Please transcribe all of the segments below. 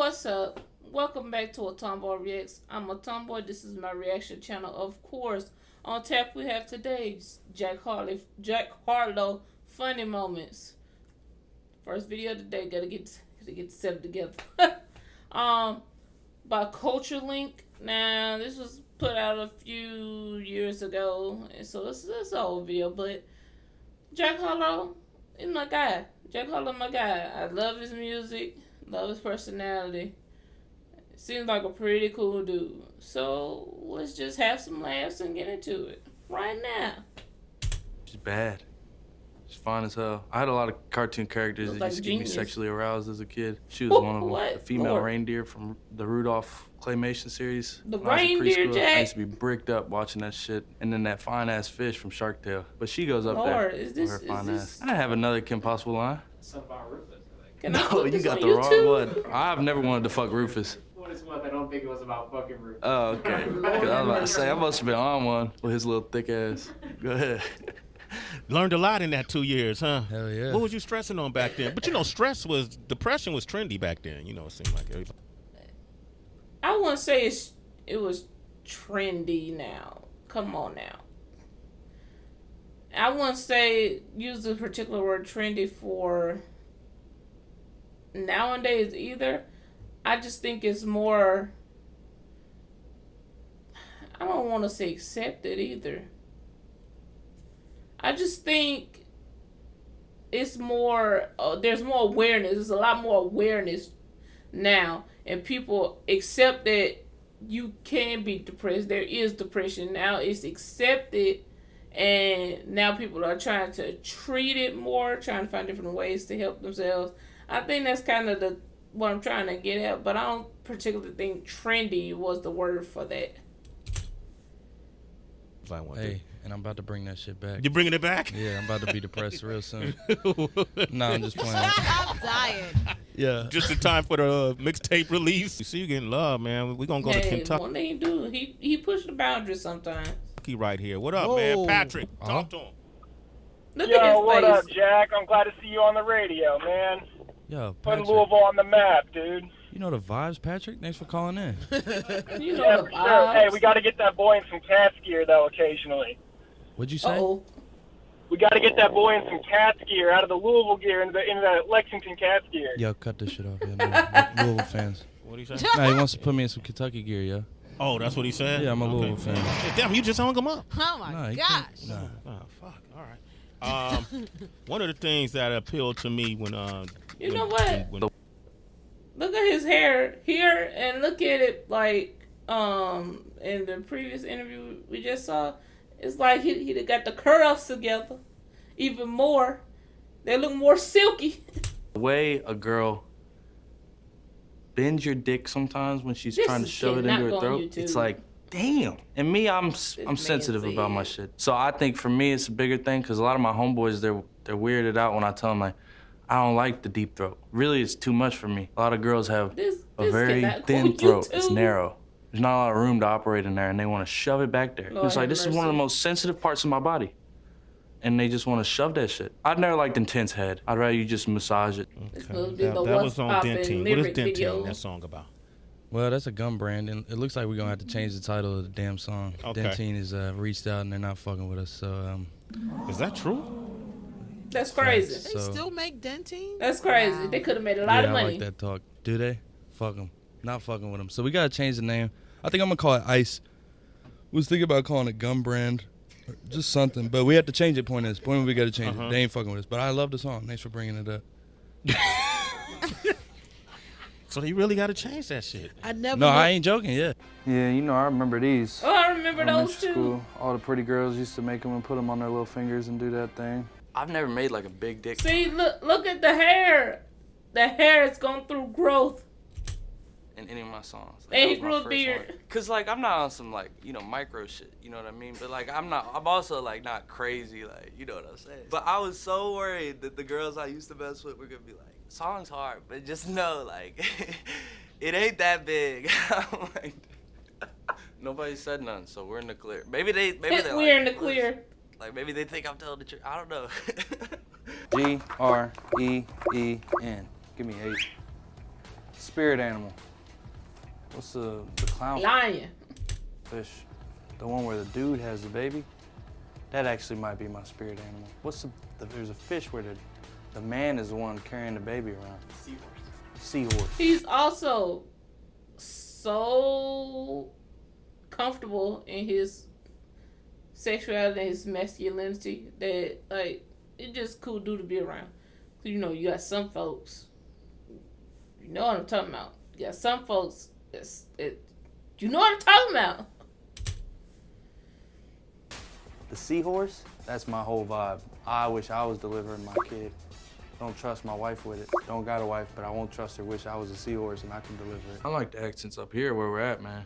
What's up? Welcome back to a Tomboy Reacts. I'm a Tomboy. This is my reaction channel. Of course, on tap we have today's Jack Harlow funny moments. First video of the day. Gotta get set together. By Culture Link. Now this was put out a few years ago, and so this is an old video. But Jack Harlow is my guy. Jack Harlow, my guy. I love his music. Love his personality. Seems like a pretty cool dude. So let's just have some laughs and get into it right now. She's bad. She's fine as hell. I had a lot of cartoon characters that used to get me sexually aroused as a kid. She was one of them. The female reindeer from the Rudolph claymation series. The reindeer, Jack. I used to be bricked up watching that shit. And then that fine ass fish from Shark Tale. But she goes up there with her fine ass. I have another Kim Possible line. Something about Rufus. No, you got the wrong one. I've never wanted to fuck Rufus. What is one? I don't think it was about fucking Rufus. Oh, okay. I was about to say, I must have been on one with his little thick ass. Go ahead. Learned a lot in that 2 years, huh? Hell yeah. What was you stressing on back then? But you know, depression was trendy back then. You know, it seemed like everybody. I wouldn't say it was trendy now. Come on now. I wouldn't say use the particular word trendy for nowadays either. I just think it's more, I don't want to say accepted either. I just think it's more, there's more awareness. There's a lot more awareness now. And people accept that you can be depressed. There is depression. Now it's accepted. And now people are trying to treat it more, trying to find different ways to help themselves. I think that's kind of what I'm trying to get at, but I don't particularly think trendy was the word for that. Hey, and I'm about to bring that shit back. You bringing it back? Yeah, I'm about to be depressed real soon. No, I'm just playing. I'm dying. Yeah. Just in time for the mixtape release. You see, you getting love, man. We're going to go to Kentucky. One thing he do, he pushed the boundaries sometimes. Right here. What up, man? Patrick, talk to him. Look at his face. What up, Jack? I'm glad to see you on the radio, man. Yo, Putting Patrick. Louisville on the map, dude. You know the vibes, Patrick? Thanks for calling in. You know the vibes. Sure. Hey, we got to get that boy in some cat's gear, though, occasionally. What'd you say? Uh-oh. We got to get that boy in some cat's gear, out of the Louisville gear into the Lexington cat's gear. Yo, cut this shit off. Yeah, no, Louisville fans. What do you say? Nah, he wants to put me in some Kentucky gear, yo. Oh, that's what he said? Yeah, I'm a Louisville fan. Damn, you just hung him up. Oh, my gosh. No. Oh, fuck. All right. One of the things that appealed to me when You know what? Look at his hair here, and look at it like in the previous interview we just saw. It's like he got the curls together even more. They look more silky. The way a girl bends your dick sometimes when she's trying to shove it into her throat, it's like, damn. And me, I'm sensitive about my shit. So I think for me, it's a bigger thing because a lot of my homeboys, they're weirded out when I tell them, like, I don't like the deep throat. Really, it's too much for me. A lot of girls have a very thin throat. It's narrow. There's not a lot of room to operate in there, and they want to shove it back there. It's like, this is one of the most sensitive parts of my body. And they just want to shove that shit. I've never liked intense head. I'd rather you just massage it. Okay. That was on Dentine. What is Dentine, that song about? Well, that's a gum brand, and it looks like we're going to have to change the title of the damn song. Okay. Dentine has reached out, and they're not fucking with us, so... Is that true? That's crazy. They still make dentine? That's crazy. Wow. They could have made a lot of money. I like that talk. Do they? Fuck them. Not fucking with them. So we got to change the name. I think I'm going to call it Ice. Was thinking about calling it Gum Brand. Or just something. But we have to change it, point is. Point we got to change it. They ain't fucking with us. But I love the song. Thanks for bringing it up. So they really got to change that shit. I ain't joking, yeah. Yeah, you know, I remember these. Oh, I remember those too. School. All the pretty girls used to make them and put them on their little fingers and do that thing. I've never made like a big dick. See, look at the hair. The hair has gone through growth. In any of my songs. Like, and he grew a beard. Cause like I'm not on some like, you know, micro shit, you know what I mean? But like I'm also like not crazy, like, you know what I'm saying? But I was so worried that the girls I used to mess with were gonna be like, song's hard, but just know like it ain't that big. I'm like, nobody said nothing, so we're in the clear. Maybe they we're in the clear. Like maybe they think I'm telling the truth. I don't know. G-R-E-E-N. Give me 8. Spirit animal. What's the clown? Lion. Fish. The one where the dude has the baby? That actually might be my spirit animal. There's a fish where the man is the one carrying the baby around. Seahorse. He's also so comfortable in his sexuality and his masculinity that, like, it's just cool dude to be around. You know, you got some folks, you know what I'm talking about. You got some folks, you know what I'm talking about. The seahorse, that's my whole vibe. I wish I was delivering my kid. Don't trust my wife with it. Don't got a wife, but I won't trust her. Wish I was a seahorse and I can deliver it. I like the accents up here where we're at, man.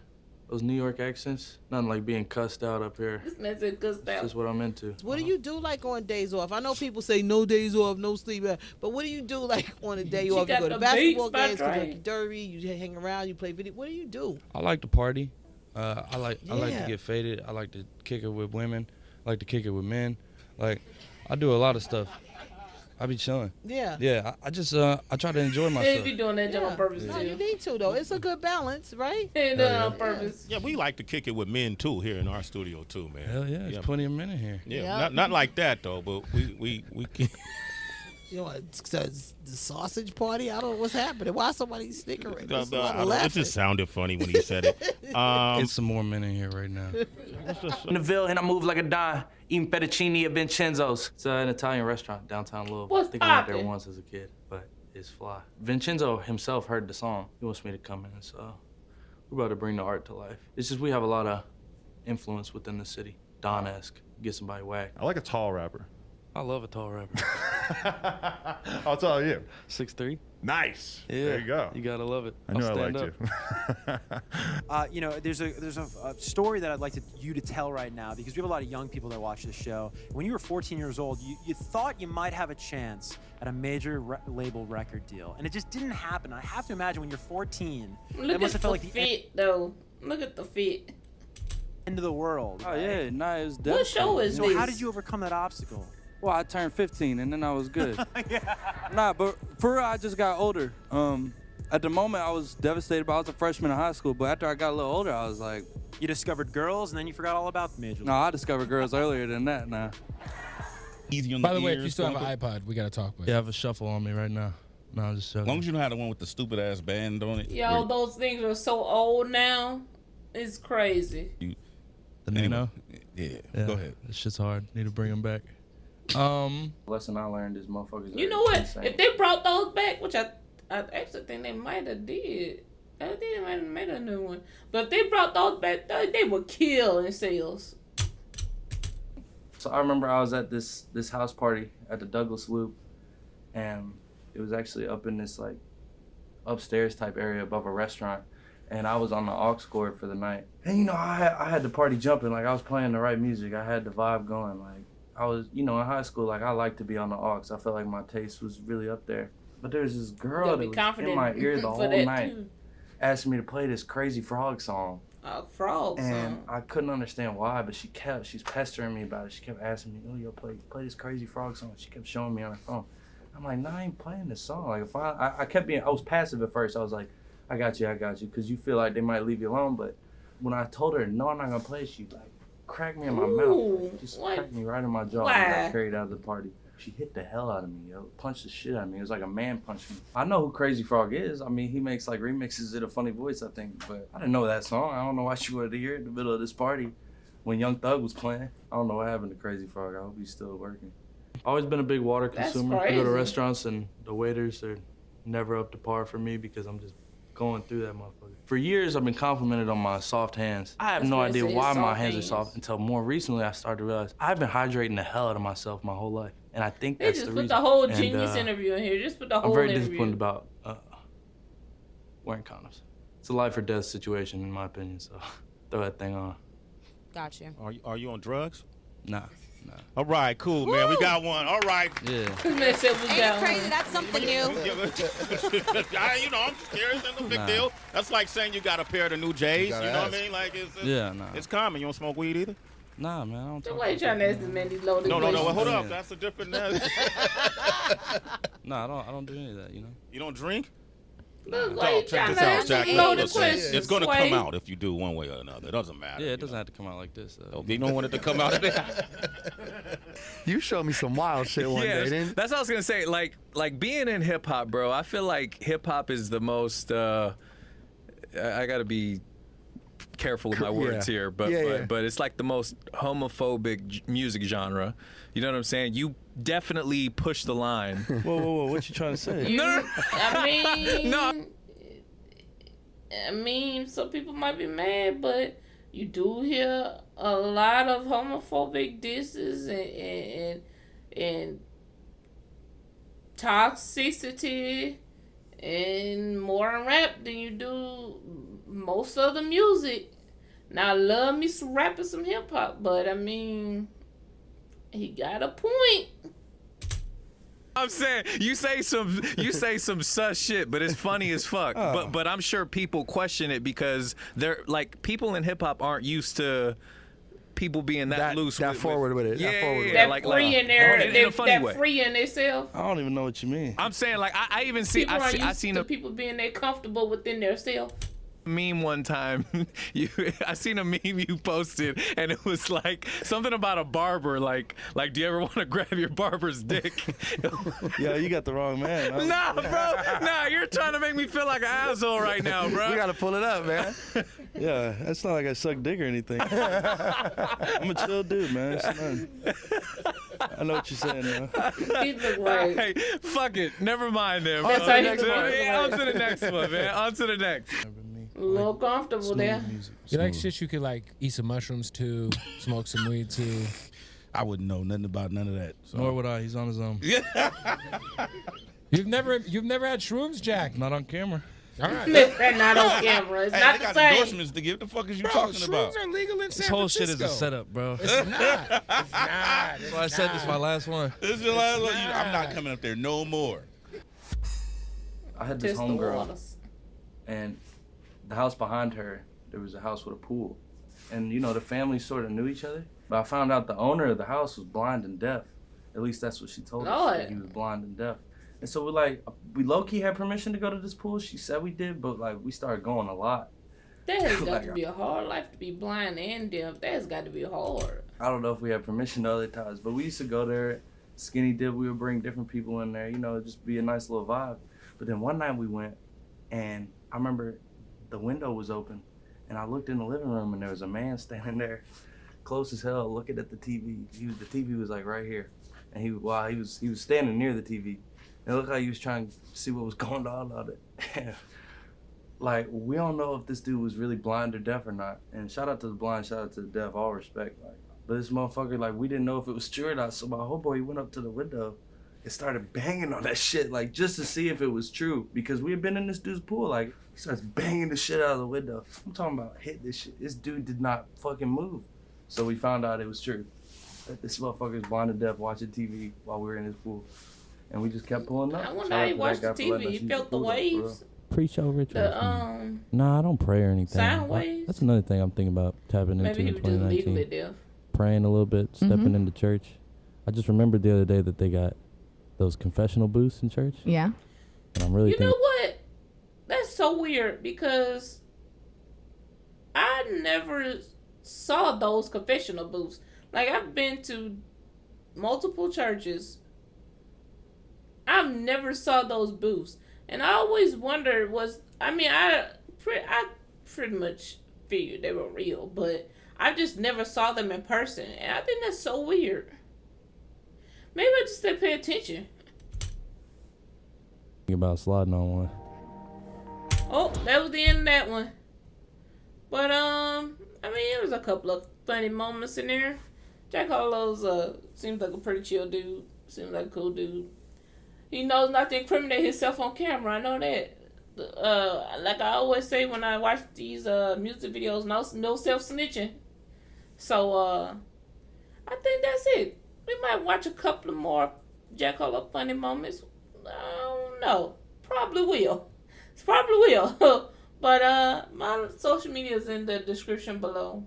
Those New York accents, nothing like being cussed out up here. This man said cussed out. That's just what I'm into. What do you do like on days off? I know people say no days off, no sleep, but what do you do like on a day off? You go to basketball games, Kentucky Derby, you hang around, you play video. What do you do? I like to party. I like to get faded. I like to kick it with women. I like to kick it with men. Like, I do a lot of stuff. I be chilling. Yeah. Yeah, I just I try to enjoy myself. They be doing that job on purpose No, too. you need to though. It's a good balance, right? They do it on purpose. Yeah, we like to kick it with men too here in our studio too, man. Hell yeah, there's plenty of men in here. Yeah, not like that though, but we can. You know, the sausage party. I don't know what's happening. Why somebody snickering? It just sounded funny when he said it. It's some more men in here right now. In the Ville, and I move like a dime, eating fettuccine at Vincenzo's. It's an Italian restaurant downtown Louisville. What's I think I went poppin'? there once as a kid, but it's fly. Vincenzo himself heard the song. He wants me to come in, so we're about to bring the art to life. It's just we have a lot of influence within the city. Don-esque, get somebody whacked. I like a tall rapper. I love a tall rapper. How tall are you? 6'3". Nice. Yeah, There you go. You gotta love it. I knew I stand liked you. You know, there's a story that I'd like you to tell right now because we have a lot of young people that watch this show. When you were 14 years old, you thought you might have a chance at a major label record deal, and it just didn't happen. I have to imagine when you're 14, Look it must at have felt the like fit, though. Look at the fit. end of the world. Oh right? yeah, nah, it was What devastating. show is So this? how did you overcome that obstacle? Well, I turned 15 and then I was good. Yeah. Nah, but for real, I just got older. At the moment, I was devastated, but I was a freshman in high school. But after I got a little older, I was like, You discovered girls, and then you forgot all about the major. no, I discovered girls earlier than that. Nah. Easy on By the the way, if ears, you still have an going iPod, we gotta talk. But Yeah, I have a shuffle on me right now. No, I'm just As long joking. as you don't have the one with the stupid ass band on it. Yo, those things are so old now. It's crazy. The Nino? Yeah, Yeah, go ahead. This shit's hard. Need to bring them back. Lesson I learned is motherfuckers. You know what? If they brought those back, which I actually think they might have did. I think they might have made a new one. But if they brought those back, they would kill in sales. So I remember I was at this house party at the Douglas Loop, and it was actually up in this like upstairs type area above a restaurant, and I was on the aux cord for the night. And you know, I had the party jumping, like I was playing the right music, I had the vibe going, like I was, you know, in high school, like I liked to be on the aux. I felt like my taste was really up there. But there was this girl that was in my ear the whole night, asking me to play this Crazy Frog song. Frog and song. I couldn't understand why, but she's pestering me about it. She kept asking me, "Oh, yo, play this Crazy Frog song." She kept showing me on her phone. I'm like, "Nah, I ain't playing this song." Like, if I kept being, I was passive at first. I was like, I got you," because you feel like they might leave you alone. But when I told her, "No, I'm not gonna play," she like cracked me in my mouth, just cracked me right in my jaw. And I got carried out of the party. She hit the hell out of me, yo. Punched the shit out of me. It was like a man punched me. I know who Crazy Frog is. I mean, he makes like remixes in a funny voice, I think. But I didn't know that song. I don't know why she wanted to hear it in the middle of this party when Young Thug was playing. I don't know what happened to Crazy Frog. I hope he's still working. Always been a big water consumer. I go to restaurants and the waiters are never up to par for me because I'm just going through that motherfucker. For years, I've been complimented on my soft hands. I have no idea why my hands are soft until more recently I started to realize I've been hydrating the hell out of myself my whole life. And I think that's the reason. They just put the whole Genius interview in here. Just put the whole interview. I'm very disappointed about wearing condoms. It's a life or death situation in my opinion, so throw that thing on. Got you. Are you on drugs? Nah. All right, cool, man. We got one. All right. Yeah. Ain't it crazy? That's something new. I'm just curious. That's no big deal. That's like saying you got a pair of the new J's. You know what I mean? Like it's common. You don't smoke weed either? Nah, man, I don't talk. Why you trying to ask this man these loaded No, questions? hold up. That's a different. Nah, I don't do any of that, you know. You don't drink? Look, Dog, check this out, Jack. It's going to come out if you do one way or another. It doesn't matter. Yeah, it doesn't have to come out like this. You don't want it to come out. You showed me some wild shit one day, didn't? That's what I was gonna say. Like being in hip hop, bro. I feel like hip hop is the most. I gotta be careful with my words here, but it's like the most homophobic music genre. You know what I'm saying? You definitely push the line. Whoa! What you trying to say? I mean, some people might be mad, but you do hear a lot of homophobic disses and toxicity and more in rap than you do most of the music. Now, I love me some rap and some hip hop, but I mean, he got a point. I'm saying you say some sus shit, but it's funny as fuck. But I'm sure people question it because they're like people in hip hop aren't used to people being that loose, forward with it. That like free in there, that free in themselves. I don't even know what you mean. I'm saying like I even see I seen people being that comfortable within themselves. Meme one time. I seen a meme you posted, and it was like something about a barber. Like, do you ever want to grab your barber's dick? Yeah, you got the wrong man. Nah, bro. Nah, you're trying to make me feel like an asshole right now, bro. We gotta pull it up, man. Yeah, that's not like I suck dick or anything. I'm a chill dude, man. It's nothing. I know what you're saying now. He look right. Hey, fuck it. Never mind then. On to the next one. On to the next one, man. On to the next. A little comfortable there. You like shit you could like eat some mushrooms too, smoke some weed too. I wouldn't know nothing about none of that. So. Nor would I. He's on his own. You've never had shrooms, Jack? Not on camera. All right. They're not on camera. It's not they the got same. endorsements to give. The fuck is you talking about? Shrooms are legal in San This whole Francisco. shit is a setup, bro. It's not. It's not. That's why I said this is my last one. This is your last one. I'm not coming up there no more. I had this homegirl, and the house behind her, there was a house with a pool. And, you know, the families sort of knew each other. But I found out the owner of the house was blind and deaf. At least that's what she told us. That he was blind and deaf. And so we low-key had permission to go to this pool. She said we did, but, like, we started going a lot. That has got to be a hard life to be blind and deaf. That has got to be hard. I don't know if we had permission other times, but we used to go there, skinny dip. We would bring different people in there, you know, just be a nice little vibe. But then one night we went, and I remember the window was open, and I looked in the living room, and there was a man standing there, close as hell, looking at the TV. The TV was like right here, and he was standing near the TV. It looked like he was trying to see what was going on out it. Like, we don't know if this dude was really blind or deaf or not. And shout out to the blind, shout out to the deaf, all respect. Like, but this motherfucker, like, we didn't know if it was true or not. So my homeboy, he went up to the window and started banging on that shit, like, just to see if it was true. Because we had been in this dude's pool, like, he starts banging the shit out of the window. I'm talking about hit this shit. This dude did not fucking move. So we found out it was true. That this motherfucker is blind and deaf watching TV while we were in his pool. And we just kept pulling up. I wonder how he watched the TV. He felt the waves. Pre-show rituals. Nah, I don't pray or anything. Sound waves? That's another thing I'm thinking about tapping into Maybe in he was just legally 2019. deaf. Praying a little bit, stepping into church. I just remembered the other day that they got those confessional booths in church. Yeah. And I'm really You know what? That's so weird because I never saw those confessional booths. Like, I've been to multiple churches. I've never saw those booths. And I always wondered I pretty much figured they were real, but I just never saw them in person. And I think that's so weird. Maybe I just didn't pay attention. thinking about sliding on one. Oh, that was the end of that one. But I mean, there was a couple of funny moments in there. Jack Harlow's seems like a pretty chill dude. Seems like a cool dude. He knows not to incriminate himself on camera. I know that. Like I always say when I watch these music videos, no self-snitching. So I think that's it. We might watch a couple of more Jack Harlow funny moments. I don't know. Probably will. But my social media is in the description below.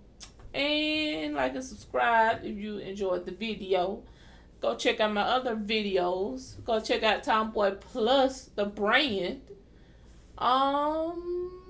And like and subscribe if you enjoyed the video. Go check out my other videos. Go check out Tomboy Plus, the brand. Um.